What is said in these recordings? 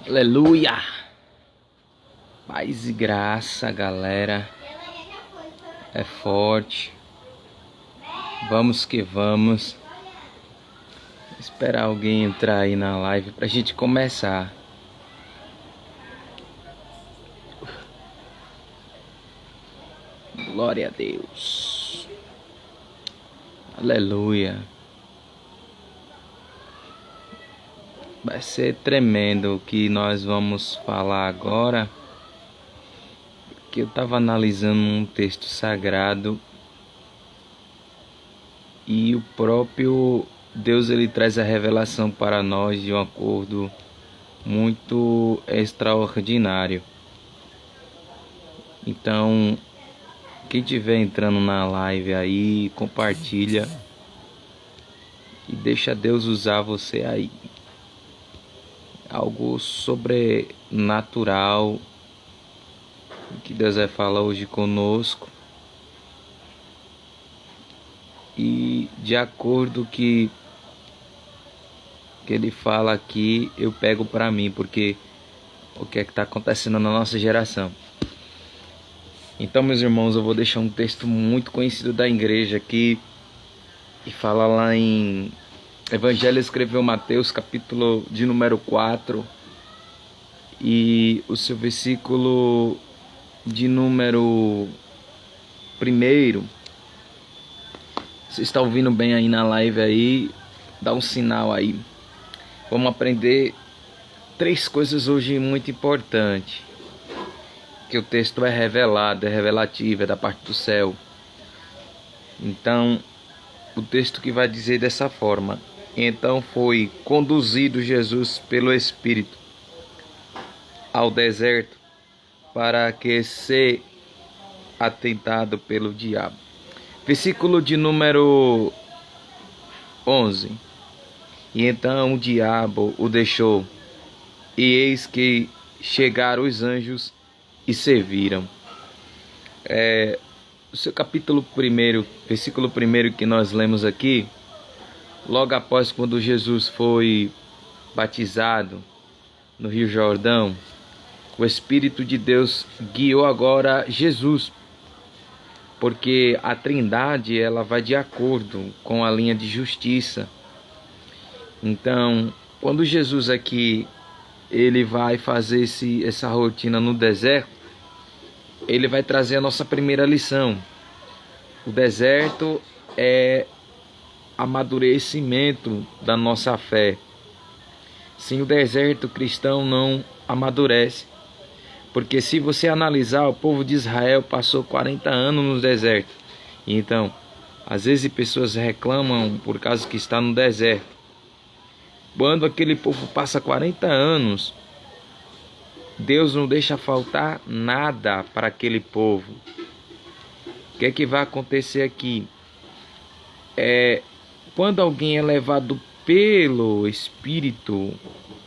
Aleluia! Paz e graça, galera. É forte. Vamos que vamos. Esperar alguém entrar aí na live pra gente começar. Glória a Deus. Aleluia. Vai ser tremendo o que nós vamos falar agora. Que eu estava analisando um texto sagrado e o próprio Deus ele traz a revelação para nós de um acordo muito extraordinário. Então, quem estiver entrando na live aí, compartilha e deixa Deus usar você aí. Algo sobrenatural que Deus vai falar hoje conosco. E de acordo que ele fala aqui, eu pego para mim, porque o que é que está acontecendo na nossa geração. Então, meus irmãos, eu vou deixar um texto muito conhecido da igreja aqui, e fala lá em Evangelho escreveu Mateus, capítulo de número 4, e o seu versículo de número 1. Você está ouvindo bem aí na live aí? Dá um sinal aí. Vamos aprender 3 coisas hoje muito importantes. Que o texto é revelado, é revelativo, é da parte do céu. Então, o texto que vai dizer dessa forma: então foi conduzido Jesus pelo Espírito ao deserto para que se atentado pelo diabo. Versículo de número 11. E então o diabo o deixou, e eis que chegaram os anjos e serviram. O seu capítulo 1, versículo 1 que nós lemos aqui, logo após quando Jesus foi batizado no Rio Jordão, o Espírito de Deus guiou agora Jesus, porque a Trindade ela vai de acordo com a linha de justiça. Então, quando Jesus aqui ele vai fazer essa rotina no deserto, ele vai trazer a nossa primeira lição. O deserto é amadurecimento da nossa fé. Sem o deserto, o cristão não amadurece. Porque se você analisar, o povo de Israel passou 40 anos no deserto. Então, às vezes pessoas reclamam por causa que está no deserto. Quando aquele povo passa 40 anos, Deus não deixa faltar nada para aquele povo. O que é que vai acontecer aqui? Quando alguém é levado pelo Espírito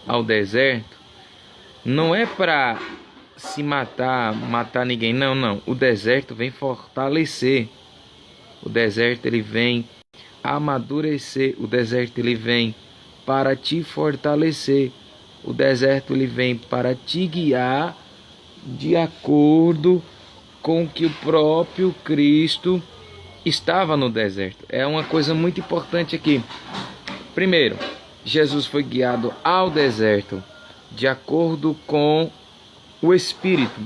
ao deserto, não é para se matar ninguém, não. O deserto vem fortalecer. O deserto ele vem amadurecer. O deserto ele vem para te fortalecer. O deserto ele vem para te guiar de acordo com que o próprio Cristo estava no deserto. É uma coisa muito importante aqui. Primeiro, Jesus foi guiado ao deserto de acordo com o Espírito.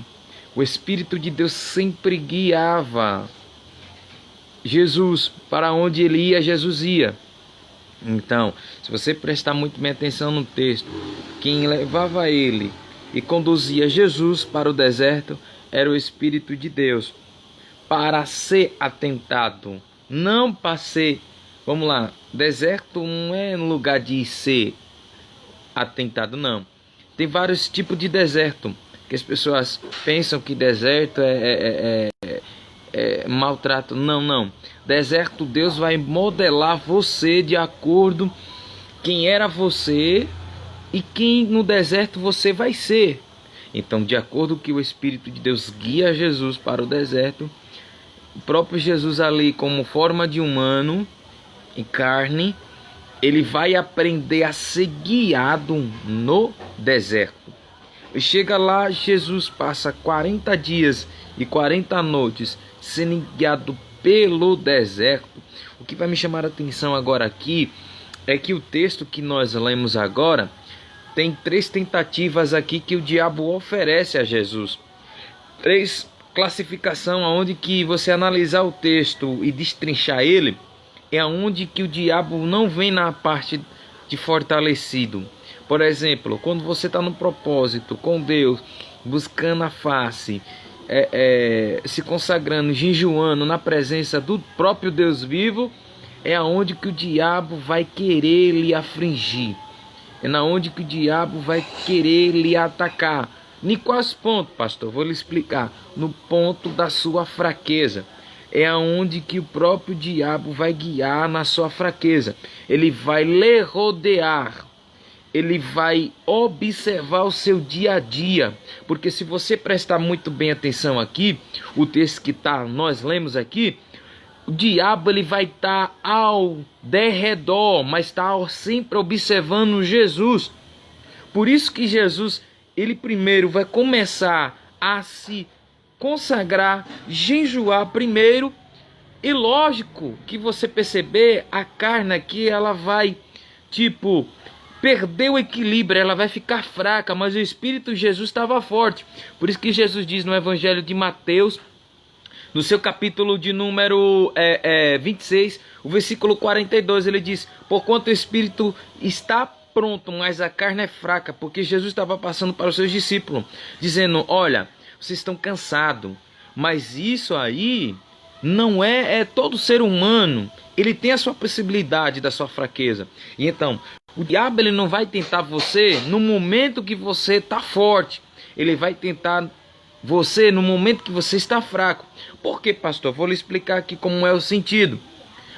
O Espírito de Deus sempre guiava Jesus. Para onde ele ia, Jesus ia. Então, se você prestar muito bem atenção no texto, quem levava ele e conduzia Jesus para o deserto era o Espírito de Deus, para ser atentado, não para ser, vamos lá, deserto não é lugar de ser atentado, não. Tem vários tipos de deserto, que as pessoas pensam que deserto é maltrato, não. Deserto, Deus vai modelar você de acordo quem era você e quem no deserto você vai ser. Então, de acordo com que o Espírito de Deus guia Jesus para o deserto, o próprio Jesus ali como forma de humano, em carne, ele vai aprender a ser guiado no deserto. Chega lá, Jesus passa 40 dias e 40 noites sendo guiado pelo deserto. O que vai me chamar a atenção agora aqui é que o texto que nós lemos agora tem 3 tentativas aqui que o diabo oferece a Jesus. 3 classificação aonde que você analisar o texto e destrinchar ele, é aonde que o diabo não vem na parte de fortalecido. Por exemplo, quando você está no propósito com Deus, buscando a face, se consagrando, jejuando na presença do próprio Deus vivo, é aonde que o diabo vai querer lhe afligir. É na onde que o diabo vai querer lhe atacar. Em quais pontos, pastor? Vou lhe explicar. No ponto da sua fraqueza. É aonde que o próprio diabo vai guiar na sua fraqueza. Ele vai lhe rodear. Ele vai observar o seu dia a dia. Porque se você prestar muito bem atenção aqui, o texto que nós lemos aqui, o diabo ele vai estar ao derredor, mas está sempre observando Jesus. Por isso que Jesus, ele primeiro vai começar a se consagrar, jejuar primeiro. E lógico que você perceber, a carne aqui, ela vai, perder o equilíbrio, ela vai ficar fraca, mas o Espírito de Jesus estava forte. Por isso que Jesus diz no Evangelho de Mateus, no seu capítulo de número 26, o versículo 42, ele diz: porquanto o Espírito está pronto, mas a carne é fraca. Porque Jesus estava passando para os seus discípulos, dizendo: olha, vocês estão cansados, mas isso aí não é todo ser humano. Ele tem a sua possibilidade da sua fraqueza. E então, o diabo ele não vai tentar você no momento que você está forte. Ele vai tentar você no momento que você está fraco. Por quê, pastor? Vou lhe explicar aqui como é o sentido.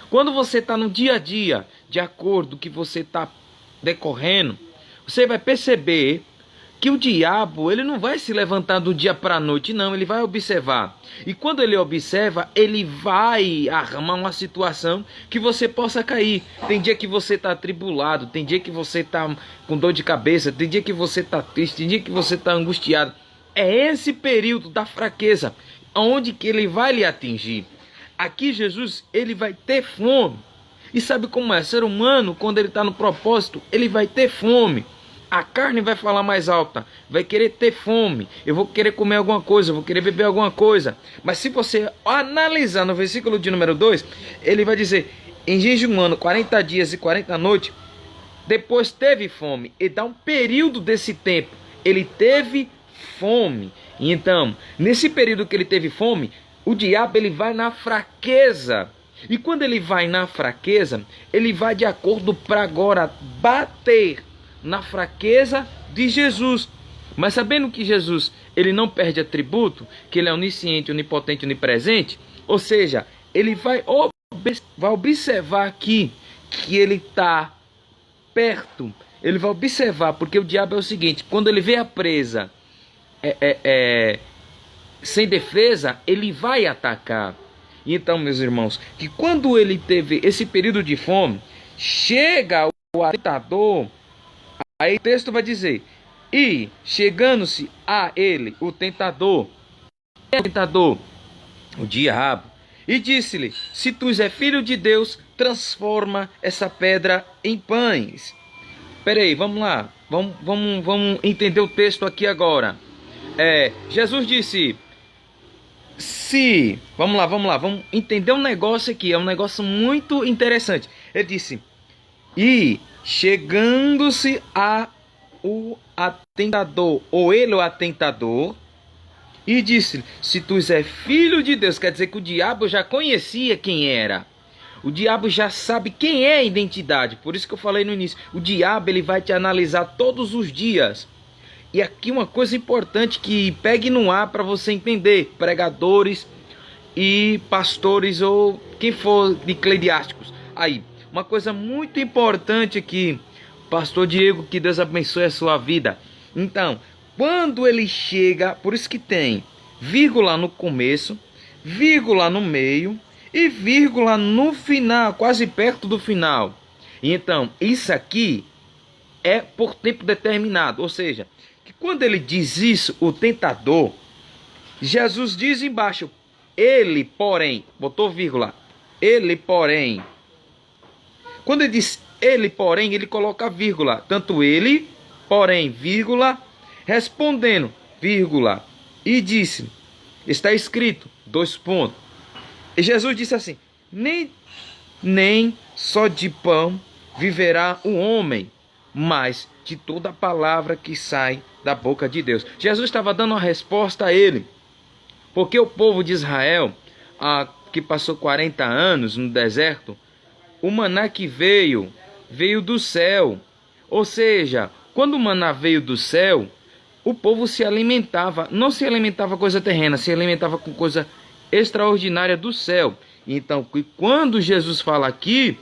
Quando você está no dia a dia, de acordo com o que você está decorrendo, você vai perceber que o diabo ele não vai se levantar do dia para a noite, não. Ele vai observar. E quando ele observa, ele vai armar uma situação que você possa cair. Tem dia que você está atribulado, tem dia que você está com dor de cabeça, tem dia que você está triste, tem dia que você está angustiado. É esse período da fraqueza onde que ele vai lhe atingir. Aqui Jesus ele vai ter fome. E sabe como é? Ser humano, quando ele está no propósito, ele vai ter fome. A carne vai falar mais alta, vai querer ter fome. Eu vou querer comer alguma coisa, eu vou querer beber alguma coisa. Mas se você analisar no versículo de número 2, ele vai dizer: em jejuando 40 dias e 40 noites, depois teve fome. E dá um período desse tempo. Ele teve fome. Então, nesse período que ele teve fome, o diabo ele vai na fraqueza. E quando ele vai na fraqueza, ele vai de acordo para agora bater na fraqueza de Jesus. Mas sabendo que Jesus ele não perde atributo, que ele é onisciente, onipotente, onipresente, ou seja, ele vai observar aqui que ele está perto. Ele vai observar, porque o diabo é o seguinte: quando ele vê a presa sem defesa, ele vai atacar. Então, meus irmãos, que quando ele teve esse período de fome, chega o tentador. Aí o texto vai dizer: e chegando-se a ele, o tentador, o diabo, e disse-lhe: se tu és filho de Deus, transforma essa pedra em pães. Peraí, vamos lá, vamos entender o texto aqui agora. Jesus disse: vamos lá, vamos entender um negócio aqui, é um negócio muito interessante. Ele disse: e chegando-se a o atentador, ou ele o atentador, e disse: se tu és filho de Deus. Quer dizer que o diabo já conhecia quem era. O diabo já sabe quem é a identidade. Por isso que eu falei no início, o diabo ele vai te analisar todos os dias. E aqui uma coisa importante que pegue no ar para você entender, pregadores e pastores ou quem for de eclesiásticos. Aí, uma coisa muito importante aqui, pastor Diego, que Deus abençoe a sua vida. Então, quando ele chega, por isso que tem vírgula no começo, vírgula no meio e vírgula no final, quase perto do final. Então, isso aqui é por tempo determinado. Ou seja, que quando ele diz isso, o tentador, Jesus diz embaixo, ele, porém, botou vírgula, ele, porém. Quando ele diz ele, porém, ele coloca vírgula. Tanto ele, porém, vírgula, respondendo, vírgula, e disse, está escrito, 2 pontos. E Jesus disse assim, nem só de pão viverá o homem, mas de toda a palavra que sai da boca de Deus. Jesus estava dando uma resposta a ele, porque o povo de Israel, que passou 40 anos no deserto, o maná que veio do céu. Ou seja, quando o maná veio do céu, o povo se alimentava, não se alimentava com coisa terrena, se alimentava com coisa extraordinária do céu. Então, quando Jesus fala aqui,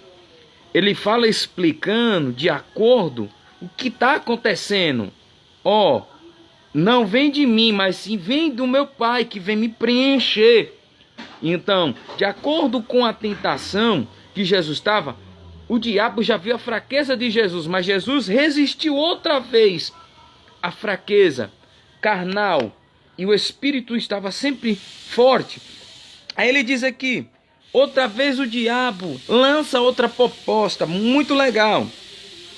ele fala explicando de acordo o que está acontecendo. Não vem de mim, mas sim vem do meu Pai que vem me preencher. Então, de acordo com a tentação que Jesus estava, o diabo já viu a fraqueza de Jesus, mas Jesus resistiu outra vez à fraqueza carnal e o espírito estava sempre forte. Aí ele diz aqui, outra vez o diabo lança outra proposta muito legal.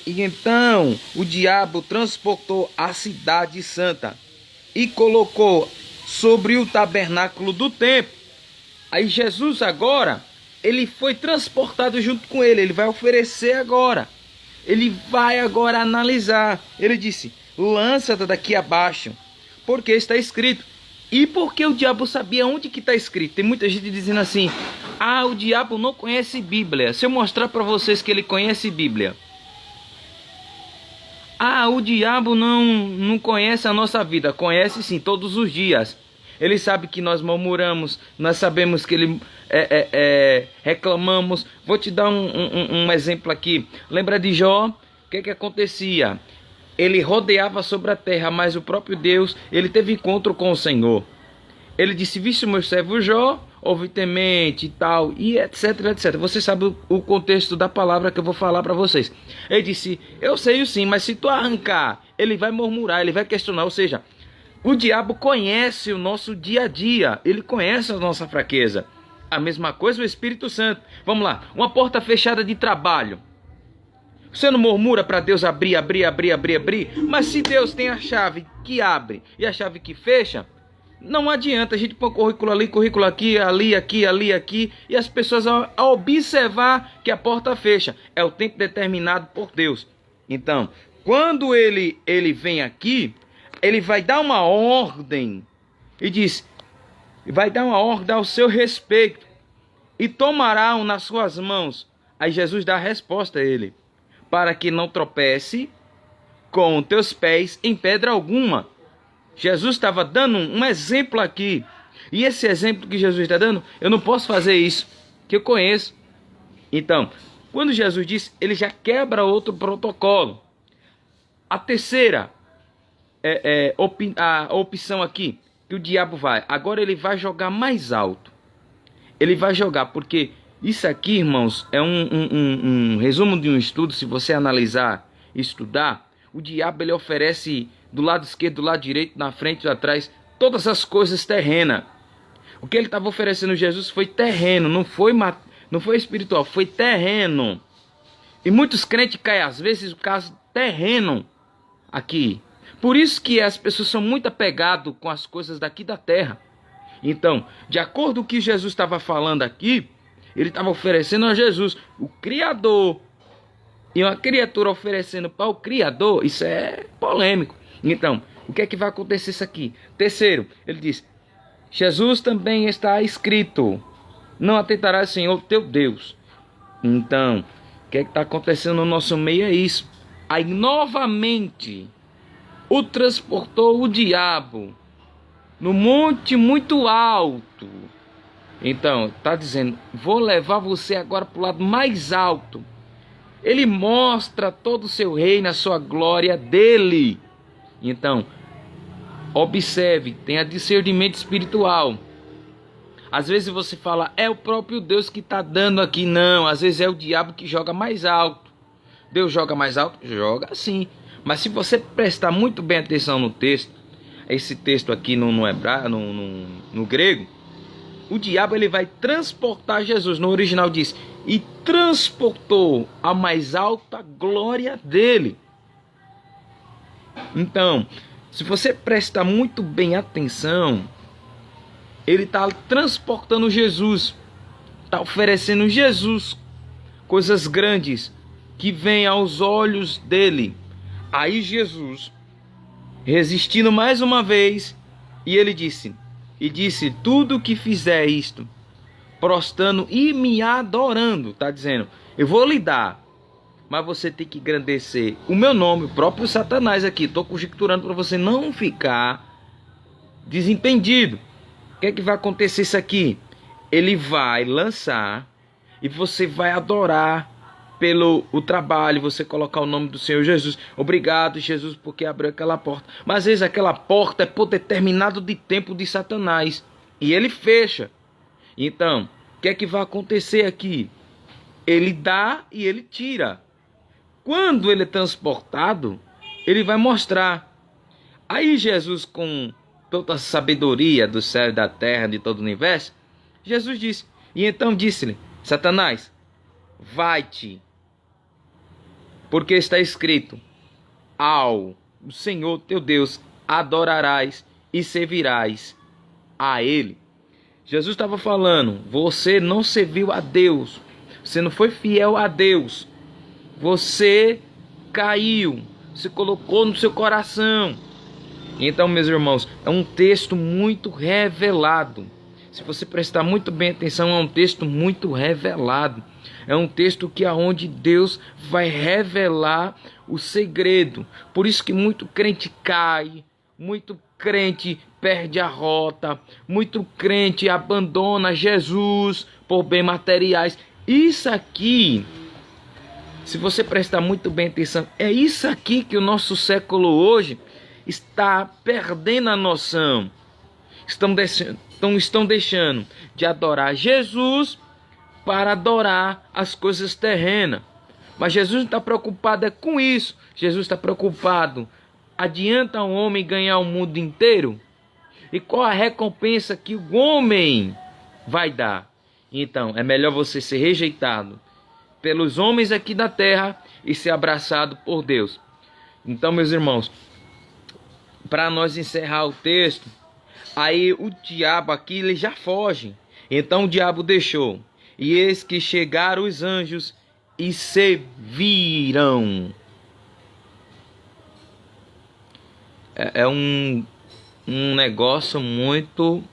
E então o diabo transportou a cidade santa e colocou sobre o tabernáculo do templo. Aí Jesus agora, ele foi transportado junto com ele, ele vai oferecer agora. Ele vai agora analisar. Ele disse, lança-te daqui abaixo, porque está escrito. E porque o diabo sabia onde que está escrito? Tem muita gente dizendo assim, o diabo não conhece Bíblia. Se eu mostrar para vocês que ele conhece Bíblia. O diabo não conhece a nossa vida. Conhece sim, todos os dias. Ele sabe que nós murmuramos, nós sabemos que ele reclamamos. Vou te dar um exemplo aqui. Lembra de Jó? O que acontecia? Ele rodeava sobre a terra, mas o próprio Deus, ele teve encontro com o Senhor. Ele disse, viste o meu servo Jó, ouve temente e tal, e etc, etc. Você sabe o contexto da palavra que eu vou falar para vocês. Ele disse, eu sei sim, mas se tu arrancar, ele vai murmurar, ele vai questionar. Ou seja, o diabo conhece o nosso dia a dia, ele conhece a nossa fraqueza. A mesma coisa o Espírito Santo. Vamos lá, uma porta fechada de trabalho. Você não murmura para Deus abrir, mas se Deus tem a chave que abre e a chave que fecha, não adianta a gente pôr currículo ali, currículo aqui, ali, aqui, e as pessoas ao observar que a porta fecha. É o tempo determinado por Deus. Então, quando ele vem aqui, ele vai dar uma ordem e diz, vai dar uma ordem ao seu respeito e tomará nas suas mãos. Aí Jesus dá a resposta a ele, para que não tropece com teus pés em pedra alguma. Jesus estava dando um exemplo aqui. E esse exemplo que Jesus está dando, eu não posso fazer isso, que eu conheço. Então, quando Jesus diz, ele já quebra outro protocolo. A terceira a opção aqui, que o diabo vai. Agora ele vai jogar mais alto. Ele vai jogar, porque isso aqui, irmãos, é um resumo de um estudo. Se você analisar e estudar, o diabo ele oferece do lado esquerdo, do lado direito, na frente e atrás, todas as coisas terrenas. O que ele estava oferecendo a Jesus foi terreno, não foi espiritual, foi terreno. E muitos crentes caem às vezes no caso terreno aqui. Por isso que as pessoas são muito apegadas com as coisas daqui da terra. Então, de acordo com o que Jesus estava falando aqui, ele estava oferecendo a Jesus, o Criador, e uma criatura oferecendo para o Criador, isso é polêmico. Então, o que é que vai acontecer isso aqui? Terceiro, ele diz, Jesus também está escrito, não atentarás ao Senhor teu Deus. Então, o que é que está acontecendo no nosso meio é isso. Aí, novamente, o transportou o diabo no monte muito alto. Então, está dizendo, vou levar você agora para o lado mais alto. Ele mostra todo o seu reino, a sua glória dele. Então, observe, tenha discernimento espiritual. Às vezes você fala, é o próprio Deus que está dando aqui. Não, às vezes é o diabo que joga mais alto. Deus joga mais alto? Joga sim. Mas se você prestar muito bem atenção no texto, esse texto aqui no grego, o diabo ele vai transportar Jesus. No original diz, e transportou a mais alta glória dele. Então, se você prestar muito bem atenção, ele está transportando Jesus, está oferecendo Jesus, coisas grandes que vêm aos olhos dele. Aí Jesus, resistindo mais uma vez, e ele disse, tudo que fizer isto, prostrando e me adorando, está dizendo, eu vou lhe dar, mas você tem que engrandecer o meu nome, o próprio Satanás aqui. Estou conjecturando para você não ficar desentendido. O que é que vai acontecer isso aqui? Ele vai lançar e você vai adorar pelo o trabalho, você colocar o nome do Senhor Jesus. Obrigado, Jesus, porque abriu aquela porta. Mas às vezes aquela porta é por determinado de tempo de Satanás e ele fecha. Então, o que é que vai acontecer aqui? Ele dá e ele tira. Quando ele é transportado, ele vai mostrar. Aí Jesus, com toda a sabedoria do céu e da terra, de todo o universo, Jesus disse, e então disse-lhe, Satanás, vai-te, porque está escrito, ao Senhor teu Deus adorarás e servirás a Ele. Jesus estava falando, você não serviu a Deus, você não foi fiel a Deus, você caiu, se colocou no seu coração. Então, meus irmãos, é um texto muito revelado. Se você prestar muito bem atenção, é um texto muito revelado. É um texto que é onde Deus vai revelar o segredo. Por isso que muito crente cai, muito crente perde a rota, muito crente abandona Jesus por bens materiais. Isso aqui, se você prestar muito bem atenção, é isso aqui que o nosso século hoje está perdendo a noção. Estão deixando de adorar Jesus para adorar as coisas terrenas. Mas Jesus não está preocupado com isso. Jesus está preocupado. Adianta um homem ganhar o mundo inteiro? E qual a recompensa que o homem vai dar? Então, é melhor você ser rejeitado pelos homens aqui da terra e ser abraçado por Deus. Então, meus irmãos, para nós encerrar o texto, aí o diabo aqui ele já foge. Então o diabo deixou. E eis que chegaram os anjos e se viram. É um negócio muito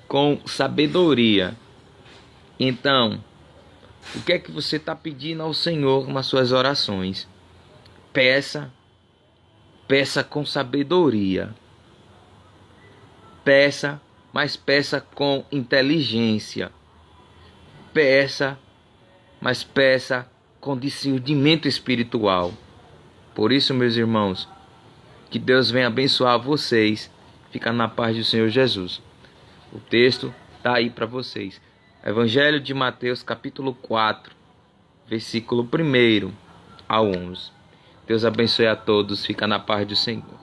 com sabedoria. Então, o que é que você está pedindo ao Senhor nas suas orações? Peça com sabedoria. Peça, mas peça com inteligência. Peça, mas peça com discernimento espiritual. Por isso, meus irmãos, que Deus venha abençoar vocês. Fica na paz do Senhor Jesus. O texto está aí para vocês. Evangelho de Mateus, capítulo 4, versículo 1 ao 11. Deus abençoe a todos. Fica na paz do Senhor.